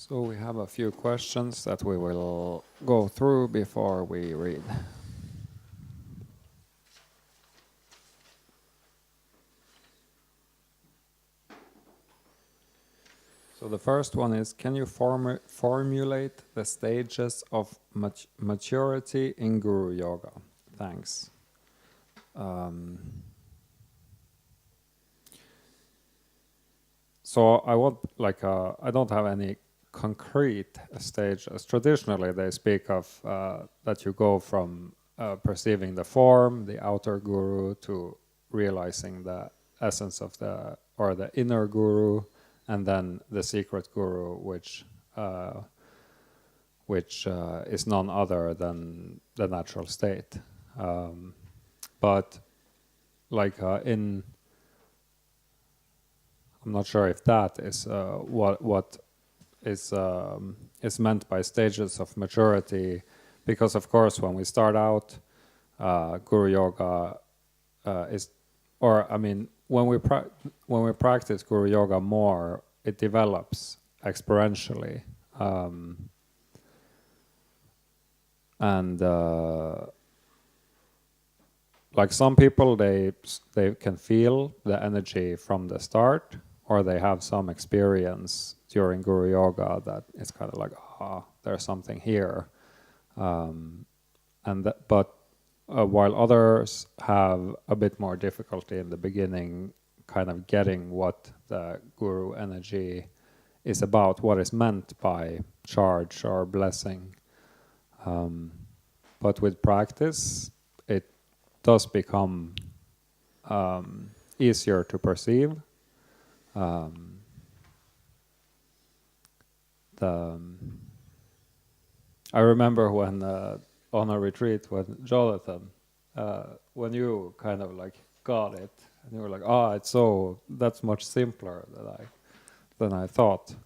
So we have a few questions that we will go through before we read. So the first one is, can you formulate the stages of maturity in Guru Yoga? Thanks. So I don't have any concrete stages. Traditionally, they speak of that you go from perceiving the form, the outer guru, to realizing the essence of the inner guru, and then the secret guru, which is none other than the natural state. But I'm not sure if that is what is meant by stages of maturity, because of course when we start out, Guru Yoga when we practice Guru Yoga more, it develops experientially, and like some people, they can feel the energy from the start, or they have some experience during Guru Yoga that it's kind of like, there's something here, while others have a bit more difficulty in the beginning, kind of getting what the Guru energy is about, what is meant by charge or blessing. But with practice, it does become easier to perceive. I remember when on a retreat with Jonathan, when you kind of like got it, and you were like, that's much simpler than I thought.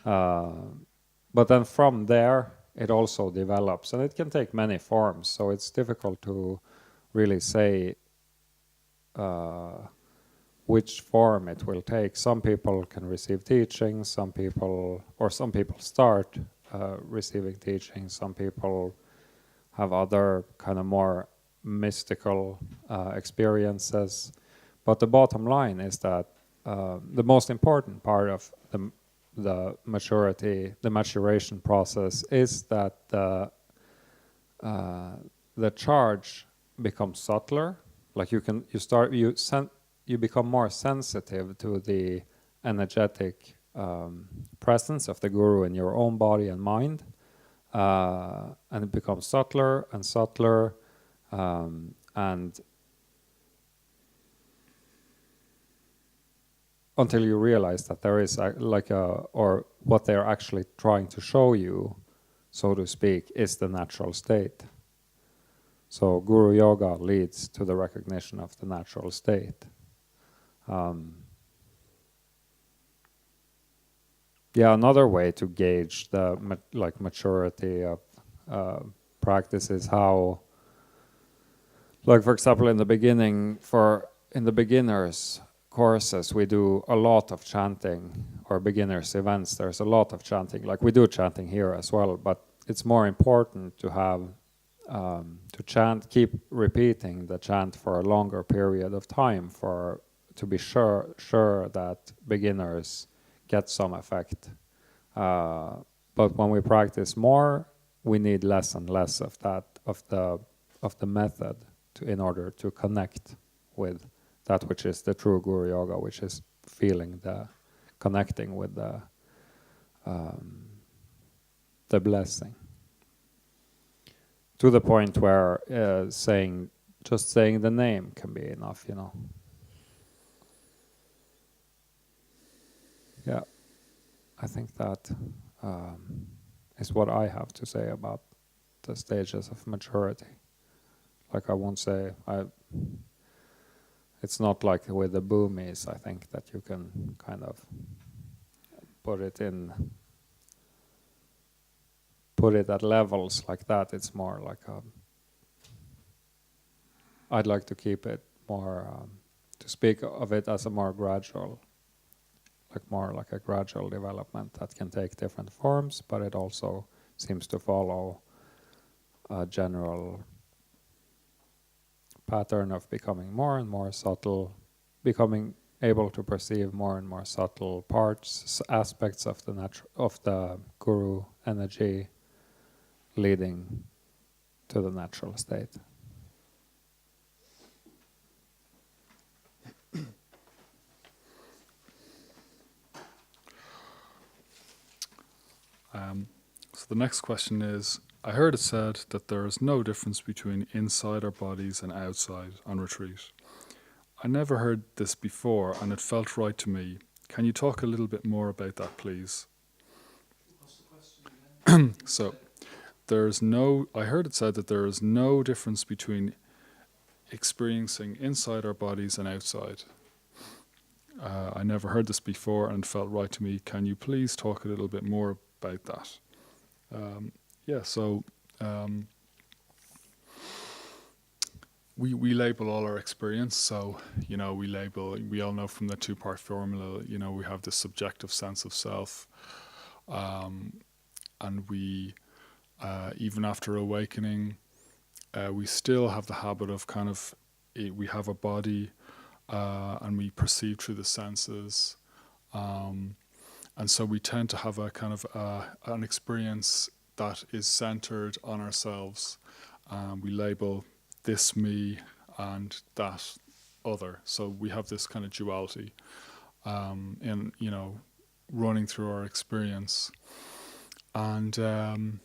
But then from there, it also develops, and it can take many forms. So it's difficult to really say which form it will take. Some people can receive teaching, some people start receiving teaching, some people have other kind of more mystical experiences. But the bottom line is that the most important part of the maturation process is that the charge becomes subtler. Like you become more sensitive to the energetic presence of the guru in your own body and mind, and it becomes subtler and subtler, and until you realize that there is or what they're actually trying to show you, so to speak, is the natural state. So Guru Yoga leads to the recognition of the natural state. Another way to gauge the maturity of practice is how, like for example, in the beginners courses, we do a lot of chanting, or beginners events. There's a lot of chanting. Like we do chanting here as well, but it's more important to have to chant, keep repeating the chant for a longer period of time to be sure that beginners get some effect. But when we practice more, we need less and less of the method in order to connect with that which is the true Guru Yoga, which is connecting with the blessing. To the point where just saying the name can be enough, Yeah, I think that is what I have to say about the stages of maturity. Like I won't say, it's not like with the boomies, I think, that you can kind of put it at levels like that. It's more like I'd like to keep it more, to speak of it as a more gradual more like a gradual development that can take different forms, but it also seems to follow a general pattern of becoming more and more subtle, becoming able to perceive more and more subtle parts, aspects of the guru energy, leading to the natural state. So the next question is, I heard it said that there is no difference between inside our bodies and outside on retreat. I never heard this before and it felt right to me. Can you talk a little bit more about that, please? What's the question again? So, I heard it said that there is no difference between experiencing inside our bodies and outside. I never heard this before and it felt right to me. Can you please talk a little bit more about that? We label all our experience. So, we all know from the two-part formula, we have this subjective sense of self. And we, even after awakening, we still have the habit of we have a body and we perceive through the senses. And so we tend to have a kind of an experience that is centered on ourselves. We label this me and that other. So we have this kind of duality running through our experience. And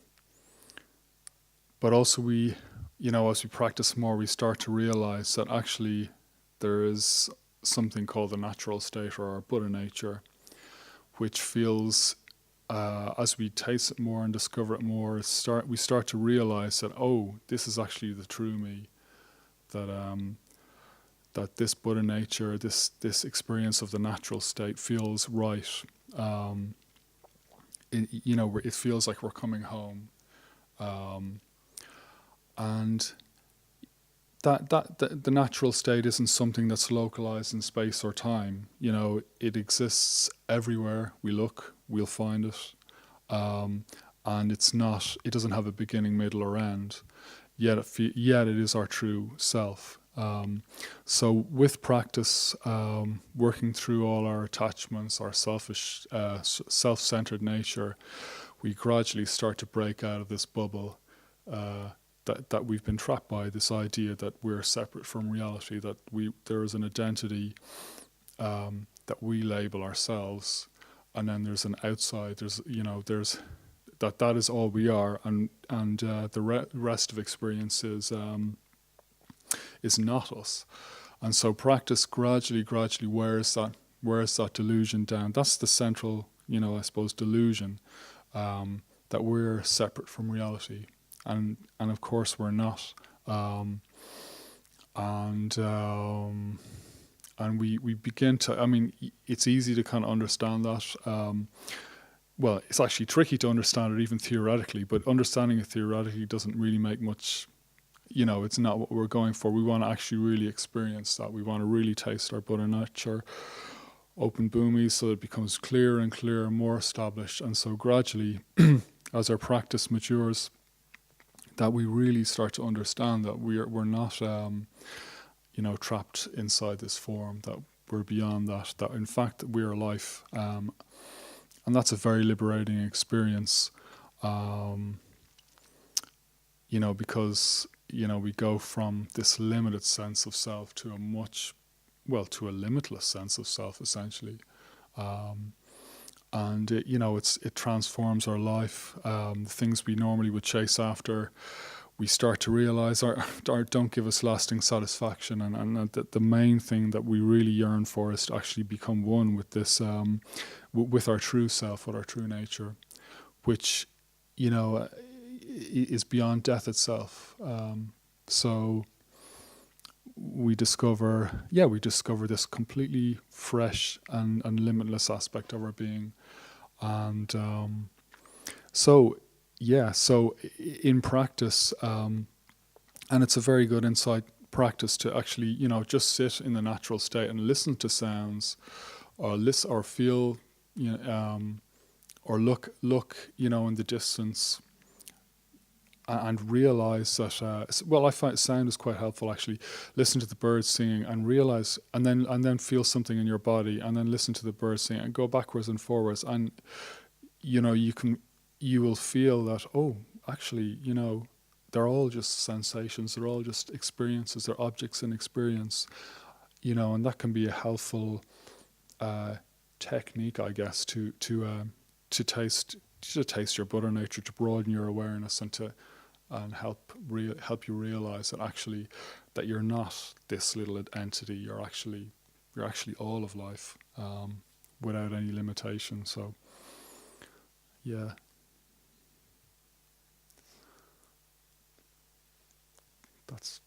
but also we, as we practice more, we start to realize that actually there is something called the natural state or our Buddha nature, which feels, as we taste it more and discover it more, we start to realize that, this is actually the true me, that this Buddha nature, this experience of the natural state feels right. It feels like we're coming home, and that the natural state isn't something that's localized in space or time. It exists everywhere we look. We'll find it, and it's not. It doesn't have a beginning, middle, or end. Yet it is our true self. So with practice, working through all our attachments, our selfish, self-centered nature, we gradually start to break out of this bubble that we've been trapped by, this idea that we're separate from reality, that there is an identity that we label ourselves, and then there's an outside. There's that is all we are, and the rest of experience is not us. And so practice gradually wears that delusion down. That's the central, I suppose, delusion, that we're separate from reality, and of course we're not. And we begin to. It's easy to kind of understand that. Well, it's actually tricky to understand it even theoretically, but understanding it theoretically doesn't really make much. It's not what we're going for. We want to actually really experience that. We want to really taste our Buddha nature, open bhumi, so it becomes clearer and clearer, more established. And so gradually, as our practice matures, that we really start to understand that we're not, trapped inside this form, that we're beyond that, that in fact we are life. And that's a very liberating experience, because we go from this limited sense of self to to a limitless sense of self, essentially. And it transforms our life. The things we normally would chase after, we start to realize don't give us lasting satisfaction, and the main thing that we really yearn for is to actually become one with this, with our true self, with our true nature, which is beyond death itself. So we discover this completely fresh and limitless aspect of our being. And so in practice, and it's a very good insight practice to actually, just sit in the natural state and listen to sounds, or listen, or feel, or look, in the distance, and realize that. I find sound is quite helpful actually. Listen to the birds singing and realize, and then feel something in your body, and then listen to the birds singing and go backwards and forwards, and you will feel that, oh, actually, they're all just sensations, they're all just experiences, they're objects in experience, and that can be a helpful technique, I guess, to taste your butter nature, to broaden your awareness, and help you realize that actually that you're not this little entity. You're actually all of life, without any limitation. So, yeah. That's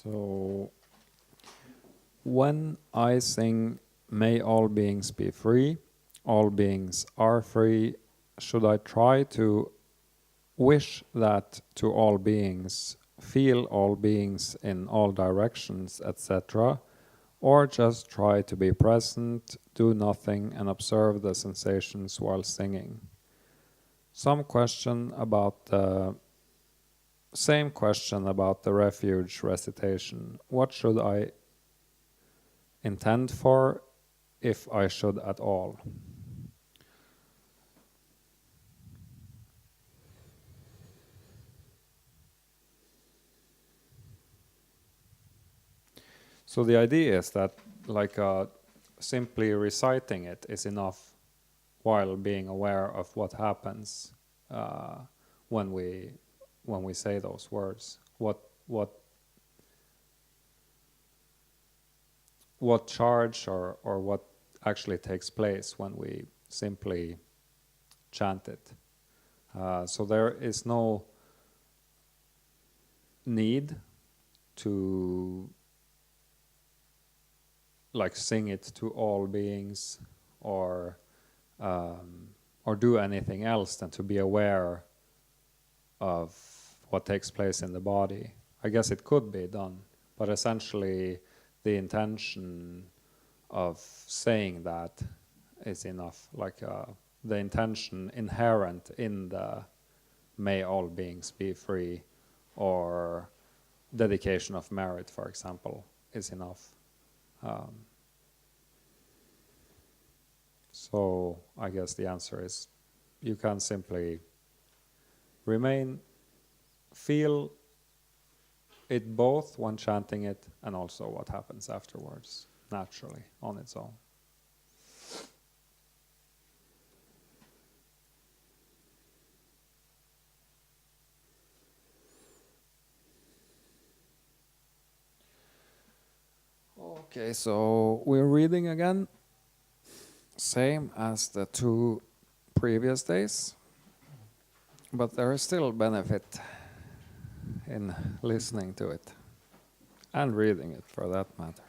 So, when I sing "May all beings be free," all beings are free, should I try to wish that to all beings, feel all beings in all directions, etc., or just try to be present, do nothing, and observe the sensations while singing? Same question about the refuge recitation. What should I intend for, if I should at all? So the idea is that, like, simply reciting it is enough, while being aware of what happens when we say those words. What charge or what actually takes place when we simply chant it. So there is no need to sing it to all beings, or do anything else than to be aware of what takes place in the body. I guess it could be done, but essentially the intention of saying that is enough. The intention inherent in the "May all beings be free," or dedication of merit, for example, is enough. So I guess the answer is, you can simply feel it both when chanting it, and also what happens afterwards, naturally, on its own. Okay, so we're reading again, same as the 2 previous days, but there is still benefit in listening to it, and reading it for that matter.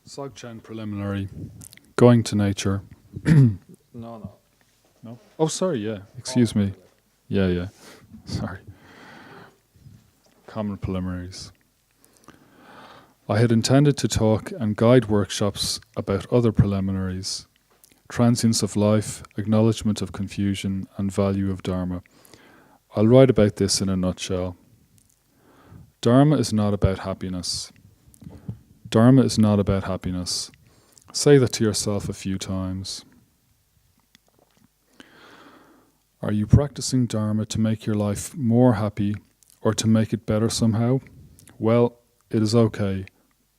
Sogchen Preliminary, going to nature. No. No? Oh, sorry, yeah. Excuse me. Yeah. Sorry. Common Preliminaries. I had intended to talk and guide workshops about other preliminaries: transience of life, acknowledgement of confusion, and value of Dharma. I'll write about this in a nutshell. Dharma is not about happiness. Dharma is not about happiness. Say that to yourself a few times. Are you practicing Dharma to make your life more happy, or to make it better somehow? Well, it is okay,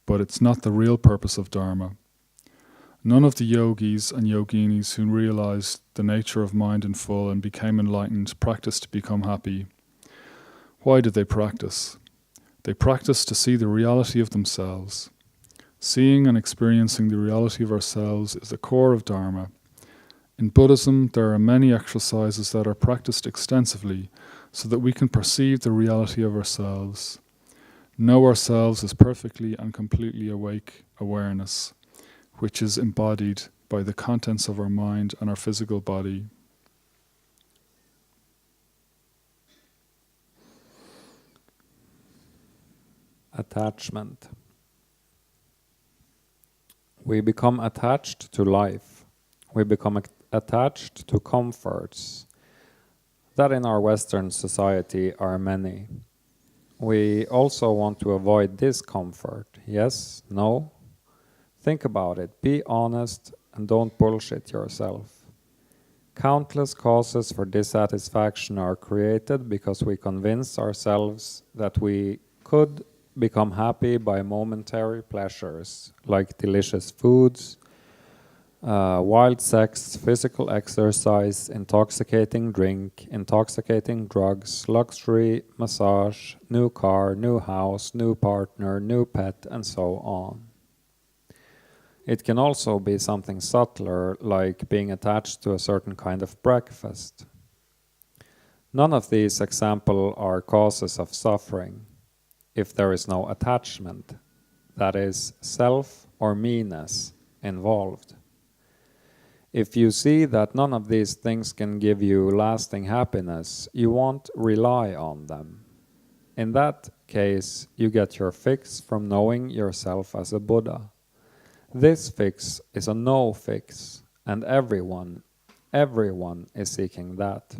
but it's not the real purpose of Dharma. None of the yogis and yoginis who realized the nature of mind in full and became enlightened practiced to become happy. Why did they practice? They practiced to see the reality of themselves. Seeing and experiencing the reality of ourselves is the core of Dharma. In Buddhism, there are many exercises that are practiced extensively so that we can perceive the reality of ourselves, know ourselves as perfectly and completely awake awareness, which is embodied by the contents of our mind and our physical body. Attachment. We become attached to life. We become attached to comforts that in our Western society are many. We also want to avoid discomfort. Yes? No? Think about it. Be honest and don't bullshit yourself. Countless causes for dissatisfaction are created because we convince ourselves that we could become happy by momentary pleasures like delicious foods, wild sex, physical exercise, intoxicating drink, intoxicating drugs, luxury, massage, new car, new house, new partner, new pet, and so on. It can also be something subtler, like being attached to a certain kind of breakfast. None of these examples are causes of suffering if there is no attachment, that is, self or me-ness involved. If you see that none of these things can give you lasting happiness, you won't rely on them. In that case, you get your fix from knowing yourself as a Buddha. This fix is a no fix, and everyone is seeking that.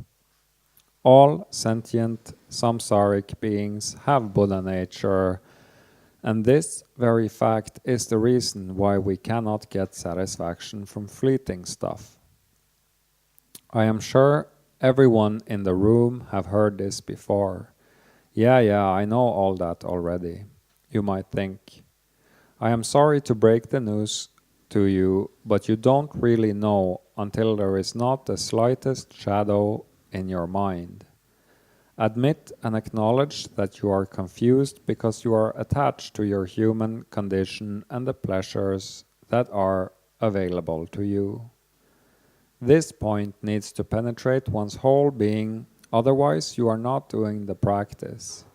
All sentient samsaric beings have Buddha nature, and this very fact is the reason why we cannot get satisfaction from fleeting stuff. I am sure everyone in the room have heard this before. Yeah, I know all that already. You might think. I am sorry to break the news to you, but you don't really know until there is not the slightest shadow in your mind. Admit and acknowledge that you are confused because you are attached to your human condition and the pleasures that are available to you. This point needs to penetrate one's whole being, otherwise you are not doing the practice.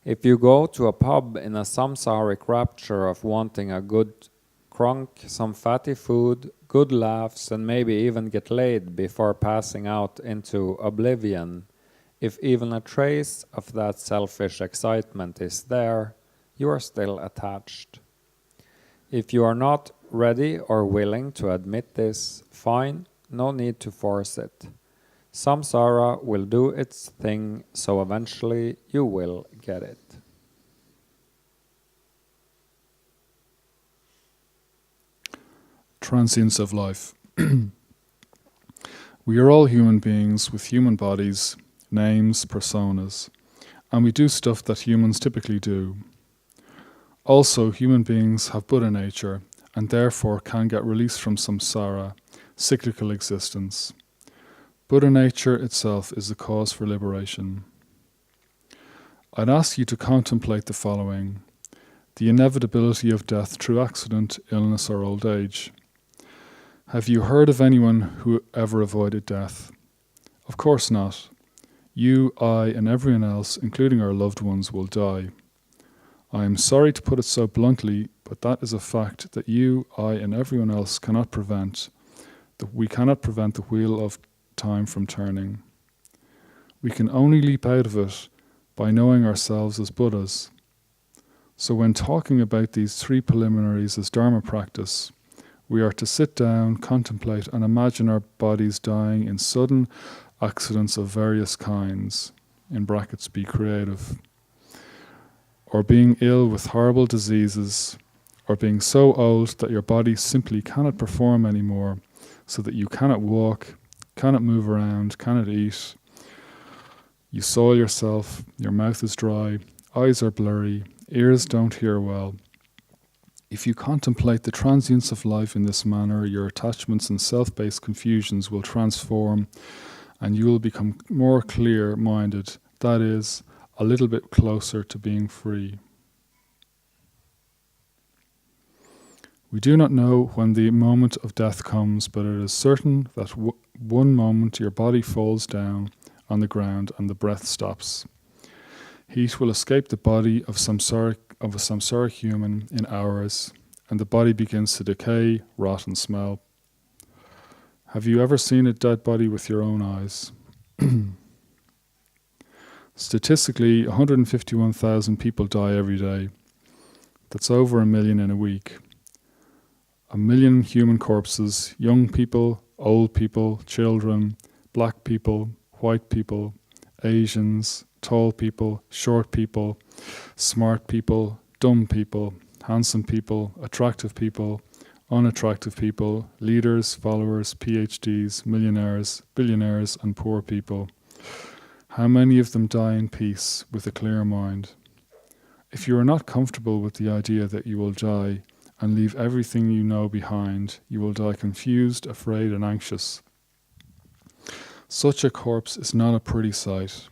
If you go to a pub in a samsaric rapture of wanting a good crunk, some fatty food, good laughs, and maybe even get laid before passing out into oblivion, if even a trace of that selfish excitement is there, you are still attached. If you are not ready or willing to admit this, fine, no need to force it. Samsara will do its thing, so eventually you will get it. Transience of life. We are all human beings with human bodies, names, personas, and we do stuff that humans typically do. Also, human beings have Buddha nature and therefore can get released from samsara, cyclical existence. Buddha nature itself is the cause for liberation. I'd ask you to contemplate the following: the inevitability of death through accident, illness, or old age. Have you heard of anyone who ever avoided death? Of course not. You, I, and everyone else, including our loved ones, will die. I am sorry to put it so bluntly, but that is a fact that you, I, and everyone else cannot prevent. We cannot prevent the wheel of time from turning. We can only leap out of it by knowing ourselves as Buddhas. So when talking about these three preliminaries as Dharma practice, we are to sit down, contemplate, and imagine our bodies dying in sudden accidents of various kinds, in brackets, be creative, or being ill with horrible diseases, or being so old that your body simply cannot perform anymore, so that you cannot walk, cannot move around, cannot eat. You soil yourself, your mouth is dry, eyes are blurry, ears don't hear well. If you contemplate the transience of life in this manner, your attachments and self-based confusions will transform and you will become more clear-minded, that is, a little bit closer to being free. We do not know when the moment of death comes, but it is certain that one moment your body falls down on the ground and the breath stops. Heat will escape the body of a samsaric human in hours, and the body begins to decay, rot, and smell. Have you ever seen a dead body with your own eyes? Statistically, 151,000 people die every day. That's over 1 million in a week. 1 million human corpses, young people, old people, children, black people, white people, Asians, tall people, short people, smart people, dumb people, handsome people, attractive people, unattractive people, leaders, followers, PhDs, millionaires, billionaires, and poor people. How many of them die in peace with a clear mind? If you are not comfortable with the idea that you will die and leave everything you know behind, you will die confused, afraid, and anxious. Such a corpse is not a pretty sight.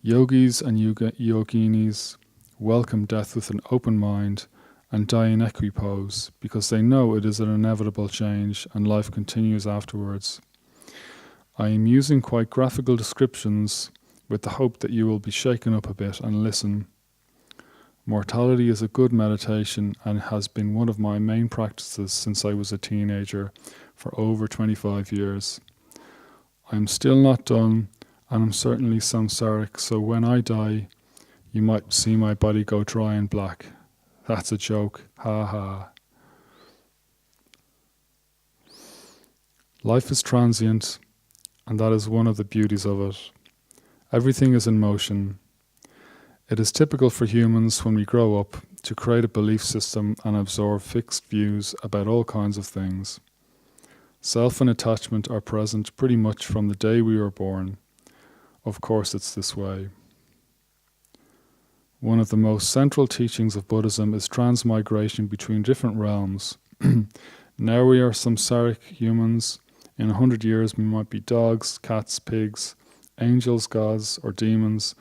Yogis and yoginis welcome death with an open mind and die in equipoise because they know it is an inevitable change and life continues afterwards. I am using quite graphical descriptions with the hope that you will be shaken up a bit and listen. Mortality is a good meditation and has been one of my main practices since I was a teenager for over 25 years. I am still not done, and I'm certainly samsaric, so when I die, you might see my body go dry and black. That's a joke, ha ha. Life is transient, and that is one of the beauties of it. Everything is in motion. It is typical for humans when we grow up to create a belief system and absorb fixed views about all kinds of things. Self and attachment are present pretty much from the day we were born. Of course it's this way. One of the most central teachings of Buddhism is transmigration between different realms. Now we are samsaric humans. In 100 years we might be dogs, cats, pigs, angels, gods, or demons,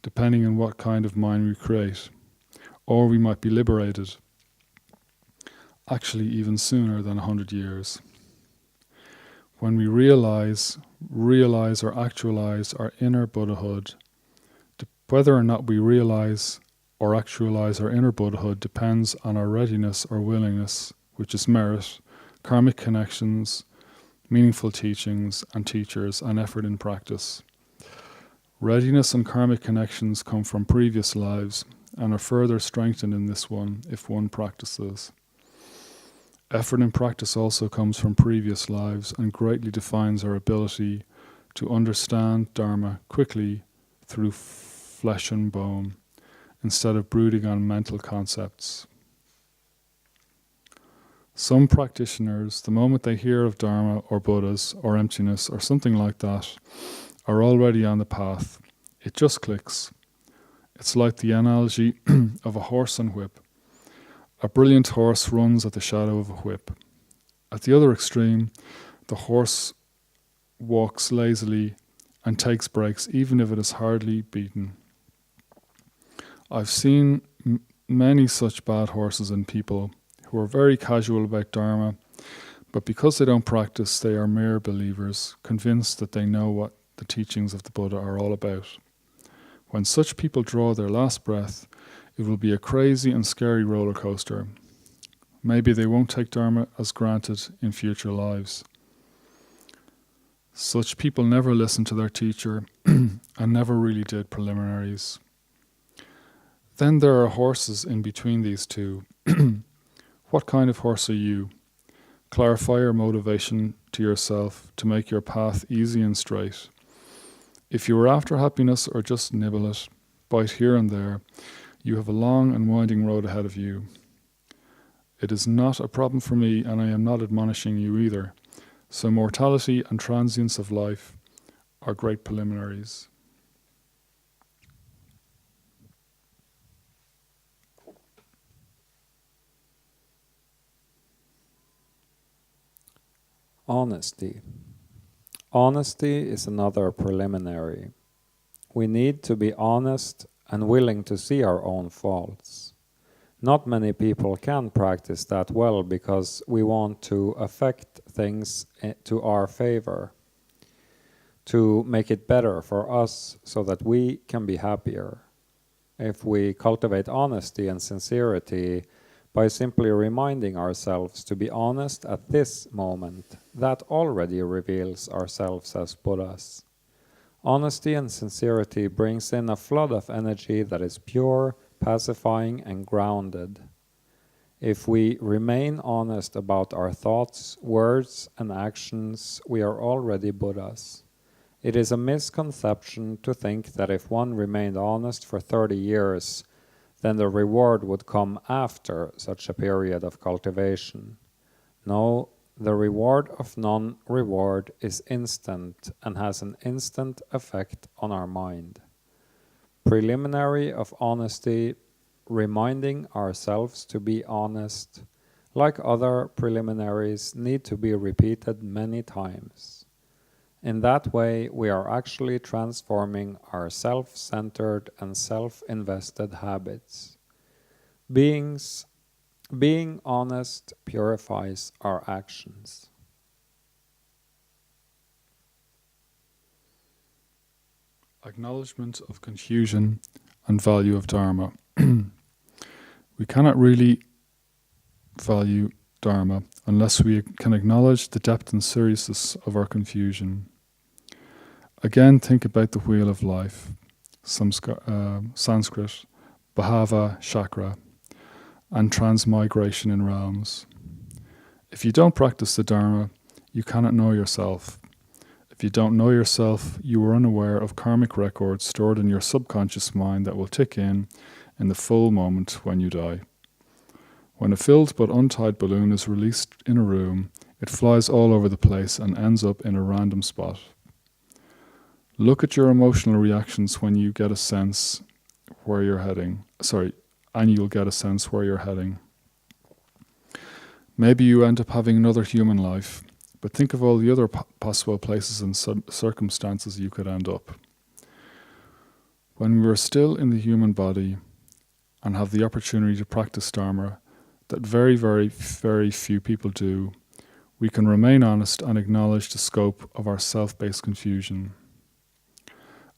depending on what kind of mind we create. Or we might be liberated. Actually, even sooner than 100 years. When we realize or actualize our inner Buddhahood, whether or not we realize or actualize our inner Buddhahood depends on our readiness or willingness, which is merit, karmic connections, meaningful teachings and teachers, and effort in practice. Readiness and karmic connections come from previous lives and are further strengthened in this one if one practices. Effort in practice also comes from previous lives and greatly defines our ability to understand Dharma quickly through flesh and bone, instead of brooding on mental concepts. Some practitioners, the moment they hear of Dharma or Buddhas or emptiness or something like that, are already on the path. It just clicks. It's like the analogy of a horse and whip. A brilliant horse runs at the shadow of a whip. At the other extreme, the horse walks lazily and takes breaks even if it is hardly beaten. I've seen many such bad horses in people who are very casual about Dharma, but because they don't practice, they are mere believers, convinced that they know what the teachings of the Buddha are all about. When such people draw their last breath, it will be a crazy and scary roller coaster. Maybe they won't take Dharma as granted in future lives. Such people never listen to their teacher and never really did preliminaries. Then there are horses in between these two. What kind of horse are you? Clarify your motivation to yourself to make your path easy and straight. If you are after happiness or just nibble it, bite here and there, you have a long and winding road ahead of you. It is not a problem for me, and I am not admonishing you either. So mortality and transience of life are great preliminaries. Honesty. Honesty is another preliminary. we need to be honest and willing to see our own faults. Not many people can practice that well because we want to affect things to our favor, to make it better for us so that we can be happier. If we cultivate honesty and sincerity by simply reminding ourselves to be honest at this moment, that already reveals ourselves as Buddhas. Honesty and sincerity brings in a flood of energy that is pure, pacifying, and grounded. If we remain honest about our thoughts, words, and actions, we are already Buddhas. It is a misconception to think that if one remained honest for 30 years, then the reward would come after such a period of cultivation. No, the reward of non-reward is instant and has an instant effect on our mind. Preliminary of honesty, reminding ourselves to be honest, like other preliminaries, need to be repeated many times. In that way, we are actually transforming our self-centered and self-invested habits. Being honest purifies our actions. Acknowledgement of confusion and value of Dharma. We cannot really value Dharma unless we can acknowledge the depth and seriousness of our confusion. Again, think about the wheel of life, Sanskrit, Bhava Chakra, and transmigration in realms. If you don't practice the Dharma, you cannot know yourself. If you don't know yourself, you are unaware of karmic records stored in your subconscious mind that will tick in the full moment when you die. When a filled but untied balloon is released in a room, it flies all over the place and ends up in a random spot. Look at your emotional reactions when you get a sense where you're heading. And you'll get a sense where you're heading. Maybe you end up having another human life, but think of all the other possible places and circumstances you could end up. When we are still in the human body and have the opportunity to practice Dharma, that very, very, very few people do, we can remain honest and acknowledge the scope of our self-based confusion.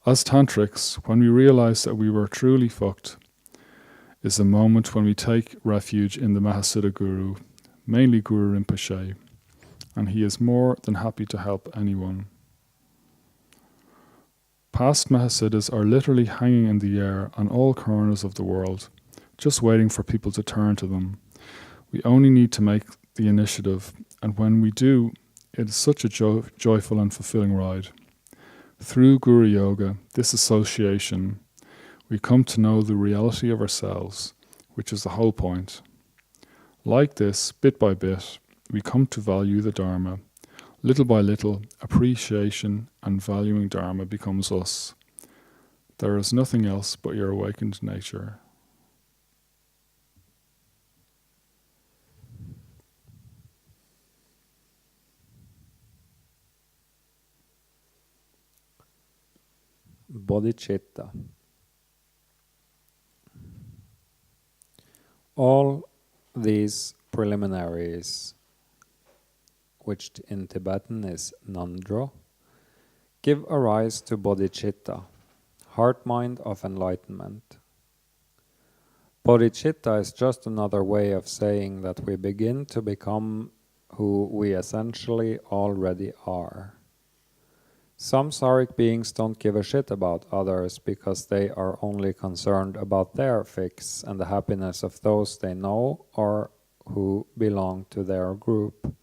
As tantrics, when we realize that we were truly fucked, is the moment when we take refuge in the Mahasiddha Guru, mainly Guru Rinpoche, and he is more than happy to help anyone. Past Mahasiddhas are literally hanging in the air on all corners of the world, just waiting for people to turn to them. We only need to make the initiative, and when we do, it is such a joyful and fulfilling ride. Through Guru Yoga, this association, we come to know the reality of ourselves, which is the whole point. Like this, bit by bit, we come to value the Dharma. Little by little, appreciation and valuing Dharma becomes us. There is nothing else but your awakened nature. Bodhicitta. All these preliminaries, which in Tibetan is Nandro, give arise to bodhicitta, heart-mind of enlightenment. Bodhicitta is just another way of saying that we begin to become who we essentially already are. Samsaric beings don't give a shit about others because they are only concerned about their fix and the happiness of those they know or who belong to their group.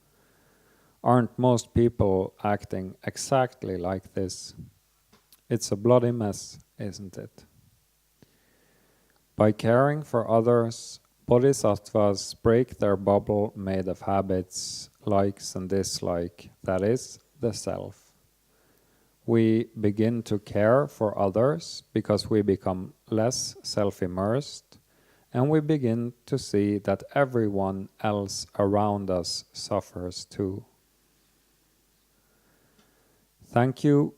Aren't most people acting exactly like this? It's a bloody mess, isn't it? By caring for others, bodhisattvas break their bubble made of habits, likes and dislike, that is, the self. We begin to care for others because we become less self-immersed, and we begin to see that everyone else around us suffers too. Thank you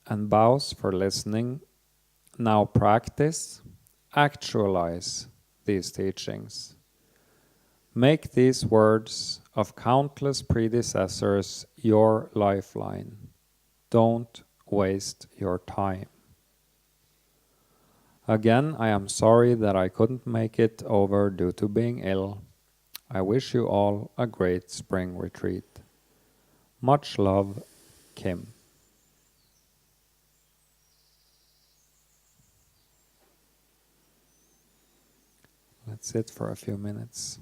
and bows for listening. Now practice, actualize these teachings. Make these words of countless predecessors your lifeline. Don't waste your time. Again, I am sorry that I couldn't make it over due to being ill. I wish you all a great spring retreat. Much love, Kim. Let's sit for a few minutes.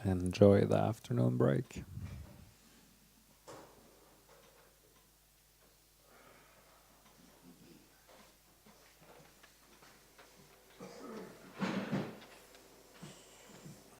Enjoy the afternoon break.